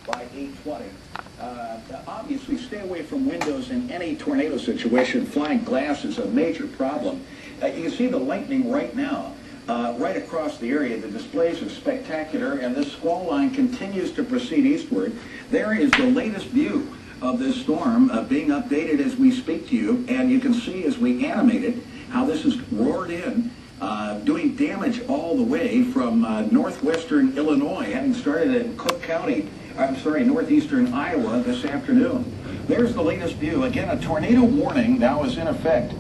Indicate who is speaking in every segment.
Speaker 1: by 8:20. Obviously, stay away from windows in any tornado situation. Flying glass is a major problem. You can see the lightning right now, right across the area. The displays are spectacular, and this squall line continues to proceed eastward. There is the latest view of this storm being updated as we speak to you, and you can see as we animate it how this has roared in, doing damage all the way from northwestern Illinois, having started in Cook County, northeastern Iowa this afternoon. There's the latest view. Again, a tornado warning now is in effect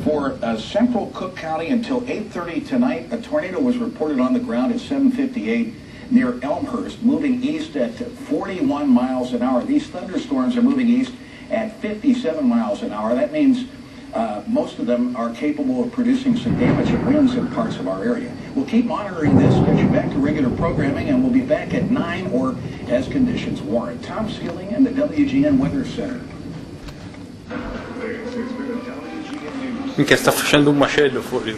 Speaker 1: for central Cook County until 8:30 tonight. A tornado was reported on the ground at 7:58 near Elmhurst, moving east at 41 miles an hour. These thunderstorms are moving east at 57 miles an hour. That means most of them are capable of producing some damage and winds in parts of our area. We'll keep monitoring this, get you back to regular programming, and we'll be back at 9 or as conditions warrant. Tom Skilling in the WGN Weather Center.
Speaker 2: Minchia, sta facendo un macello fuori.